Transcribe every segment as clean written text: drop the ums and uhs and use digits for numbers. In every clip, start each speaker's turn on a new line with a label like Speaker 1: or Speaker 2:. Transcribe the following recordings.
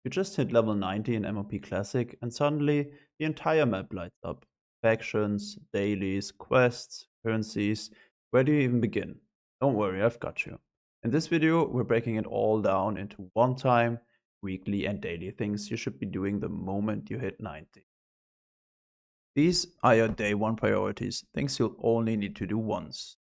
Speaker 1: You just hit level 90 in MOP Classic, and suddenly the entire map lights up. Factions, dailies, quests, currencies. Where do you even begin? Don't worry, I've got you. In this video, we're breaking it all down into one-time, weekly, and daily things you should be doing the moment you hit 90. These are your day 1 priorities, things you'll only need to do once.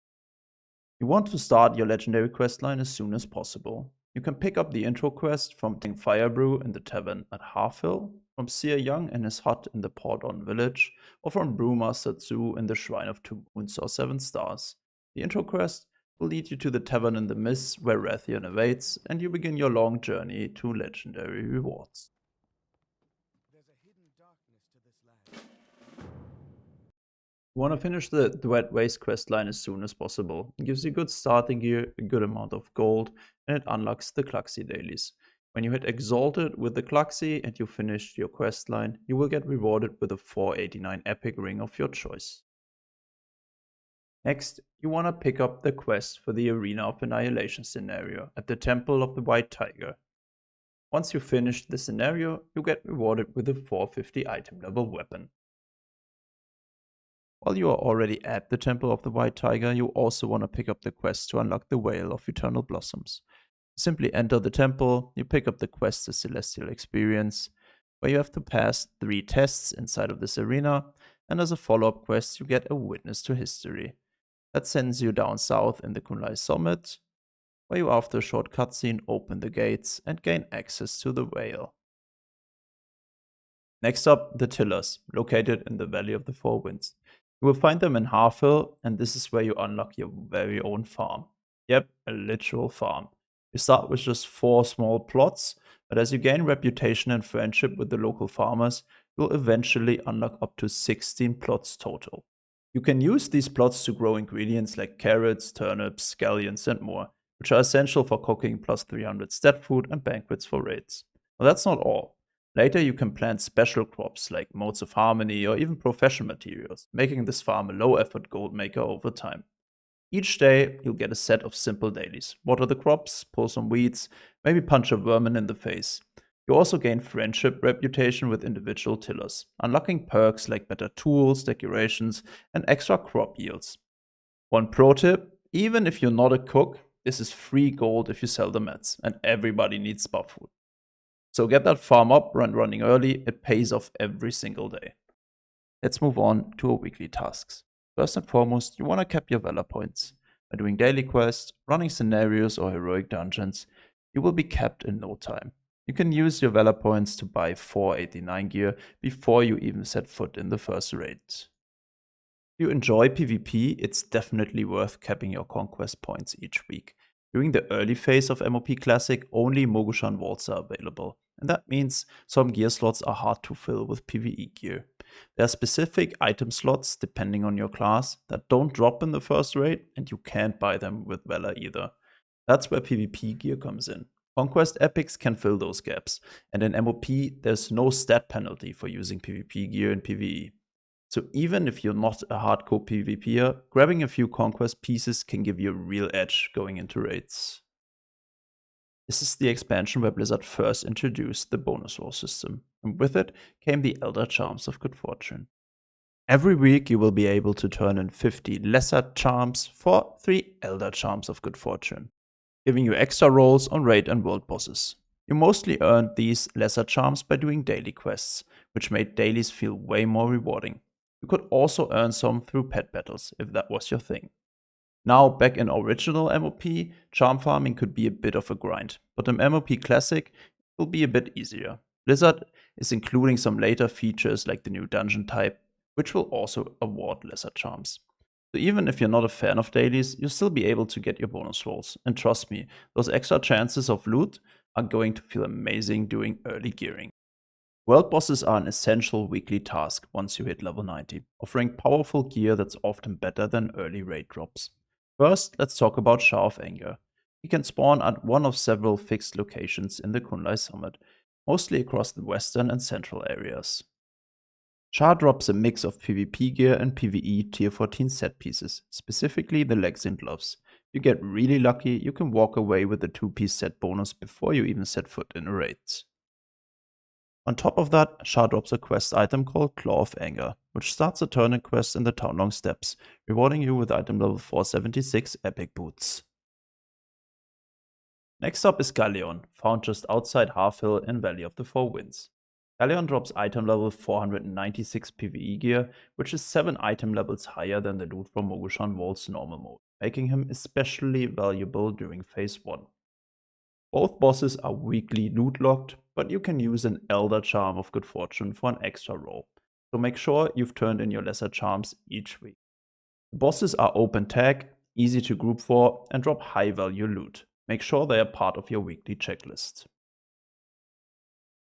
Speaker 1: You want to start your legendary questline as soon as possible. You can pick up the intro quest from Ting Firebrew in the tavern at Halfhill, from Seer Young in his hut in the Pordon village, or from Brewmaster Tzu in the Shrine of Two Moons or Seven Stars. The intro quest will lead you to the tavern in the Mists where Rathian awaits, and you begin your long journey to legendary rewards. You want to finish the Wet Waste questline as soon as possible. It gives you good starting gear, a good amount of gold, and it unlocks the Klaxxi dailies. When you hit Exalted with the Klaxxi and you finish your questline, you will get rewarded with a 489 epic ring of your choice. Next, you want to pick up the quest for the Arena of Annihilation scenario at the Temple of the White Tiger. Once you finish the scenario, you get rewarded with a 450 item level weapon. While you are already at the Temple of the White Tiger, you also want to pick up the quest to unlock the Vale of Eternal Blossoms. Simply enter the temple, you pick up the quest The Celestial Experience, where you have to pass 3 tests inside of this arena, and as a follow-up quest you get a Witness to History. That sends you down south in the Kunlai Summit, where you after a short cutscene open the gates and gain access to the Vale. Next up, the Tillers, located in the Valley of the Four Winds. You will find them in Halfhill, and this is where you unlock your very own farm. Yep, a literal farm. You start with just 4 small plots, but as you gain reputation and friendship with the local farmers, you'll eventually unlock up to 16 plots total. You can use these plots to grow ingredients like carrots, turnips, scallions, and more, which are essential for cooking plus 300 stat food and banquets for raids. Well, that's not all. Later you can plant special crops like Modes of Harmony or even profession materials, making this farm a low-effort gold maker over time. Each day you'll get a set of simple dailies. Water the crops, pull some weeds, maybe punch a vermin in the face. You also gain friendship reputation with individual tillers, unlocking perks like better tools, decorations, and extra crop yields. One pro tip, even if you're not a cook, this is free gold if you sell the mats, and everybody needs spa food. So get that farm up and running early, it pays off every single day. Let's move on to our weekly tasks. First and foremost, you want to cap your Valor Points. By doing daily quests, running scenarios or heroic dungeons, you will be capped in no time. You can use your Valor Points to buy 489 gear before you even set foot in the first raids. If you enjoy PvP, it's definitely worth capping your Conquest Points each week. During the early phase of MOP Classic, only Mogushan vaults are available, and that means some gear slots are hard to fill with PvE gear. There are specific item slots, depending on your class, that don't drop in the first raid, and you can't buy them with Valor either. That's where PvP gear comes in. Conquest epics can fill those gaps, and in MOP, there's no stat penalty for using PvP gear in PvE. So even if you're not a hardcore PvPer, grabbing a few Conquest pieces can give you a real edge going into raids. This is the expansion where Blizzard first introduced the bonus roll system, and with it came the Elder Charms of Good Fortune. Every week you will be able to turn in 50 lesser charms for 3 Elder Charms of Good Fortune, giving you extra rolls on raid and world bosses. You mostly earned these lesser charms by doing daily quests, which made dailies feel way more rewarding. You could also earn some through pet battles, if that was your thing. Now, back in original MOP, charm farming could be a bit of a grind, but in MOP Classic, it will be a bit easier. Blizzard is including some later features like the new dungeon type, which will also award lesser charms. So even if you're not a fan of dailies, you'll still be able to get your bonus rolls. And trust me, those extra chances of loot are going to feel amazing during early gearing. World bosses are an essential weekly task once you hit level 90, offering powerful gear that's often better than early raid drops. First, let's talk about Sha of Anger. He can spawn at one of several fixed locations in the Kunlai Summit, mostly across the western and central areas. Sha drops a mix of PvP gear and PvE tier 14 set pieces, specifically the legs and gloves. If you get really lucky, you can walk away with the 2-piece set bonus before you even set foot in a raid. On top of that, Sha drops a quest item called Sha of Anger, which starts a turn-in quest in the Townlong Steppes, rewarding you with item level 476 epic boots. Next up is Galleon, found just outside Half Hill in Valley of the Four Winds. Galleon drops item level 496 PvE gear, which is 7 item levels higher than the loot from Mogushan Vault's normal mode, making him especially valuable during phase 1. Both bosses are weekly loot locked, but you can use an Elder Charm of Good Fortune for an extra roll, so make sure you've turned in your lesser charms each week. The bosses are open tag, easy to group for, and drop high value loot. Make sure they are part of your weekly checklist.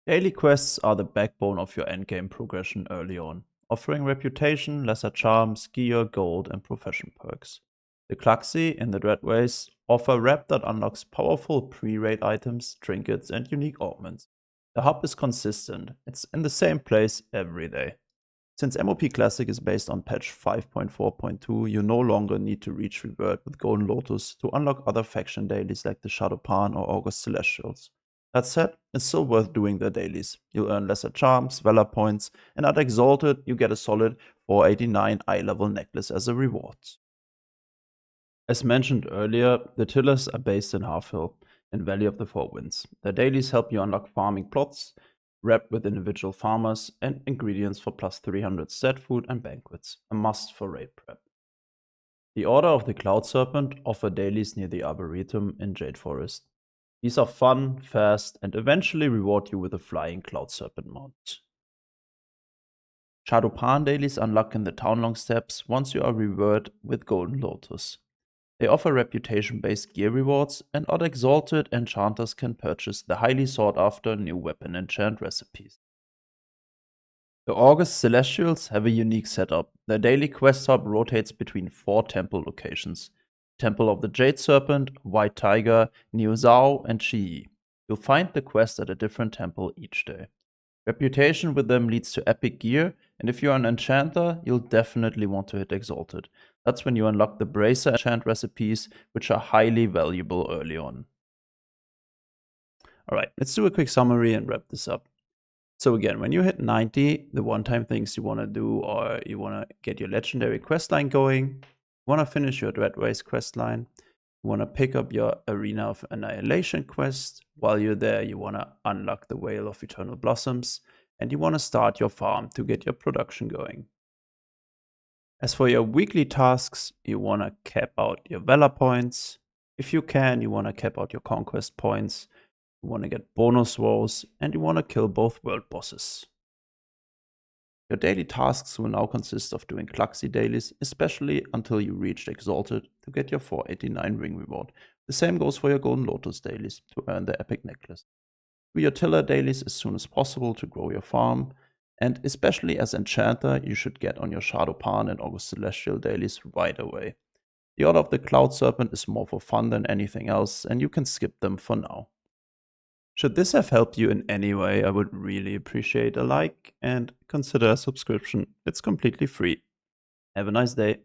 Speaker 1: Daily quests are the backbone of your endgame progression early on, offering reputation, lesser charms, gear, gold, and profession perks. The Klaxxi in the Dreadways offer rep that unlocks powerful pre-raid items, trinkets, and unique augments. The hub is consistent, it's in the same place every day. Since MOP Classic is based on patch 5.4.2, you no longer need to reach Rebirth with Golden Lotus to unlock other faction dailies like the Shado Pan or August Celestials. That said, it's still worth doing the dailies. You'll earn lesser charms, Valor Points, and at Exalted, you get a solid 489 eye-level necklace as a reward. As mentioned earlier, the tillers are based in Half Hill, in Valley of the Four Winds. Their dailies help you unlock farming plots, rep with individual farmers, and ingredients for plus 300 stat food and banquets, a must for raid prep. The Order of the Cloud Serpent offer dailies near the Arboretum in Jade Forest. These are fun, fast, and eventually reward you with a flying Cloud Serpent mount. Shado Pan dailies unlock in the Townlong Steppes once you are revered with Golden Lotus. They offer reputation-based gear rewards, and at Exalted, enchanters can purchase the highly sought-after new weapon enchant recipes. The August Celestials have a unique setup. Their daily quest hub rotates between 4 temple locations: Temple of the Jade Serpent, White Tiger, Neo Zhao, and Chi. You'll find the quest at a different temple each day. Reputation with them leads to epic gear, and if you're an enchanter, you'll definitely want to hit Exalted. That's when you unlock the Bracer enchant recipes, which are highly valuable early on. Alright, let's do a quick summary and wrap this up. So again, when you hit 90, the one-time things you want to do are you want to get your legendary questline going, you want to finish your Dreadways questline, you want to pick up your Arena of Annihilation quest. While you're there, you want to unlock the Vale of Eternal Blossoms, and you want to start your farm to get your production going. As for your weekly tasks, you want to cap out your Valor Points. If you can, you want to cap out your Conquest Points. You want to get bonus rolls, and you want to kill both world bosses. Your daily tasks will now consist of doing Klaxxi dailies, especially until you reach Exalted to get your 489 ring reward. The same goes for your Golden Lotus dailies to earn the epic necklace. Do your tiller dailies as soon as possible to grow your farm, and especially as enchanter, you should get on your Shado Pan and August Celestial dailies right away. The Order of the Cloud Serpent is more for fun than anything else, and you can skip them for now. Should this have helped you in any way, I would really appreciate a like and consider a subscription. It's completely free. Have a nice day.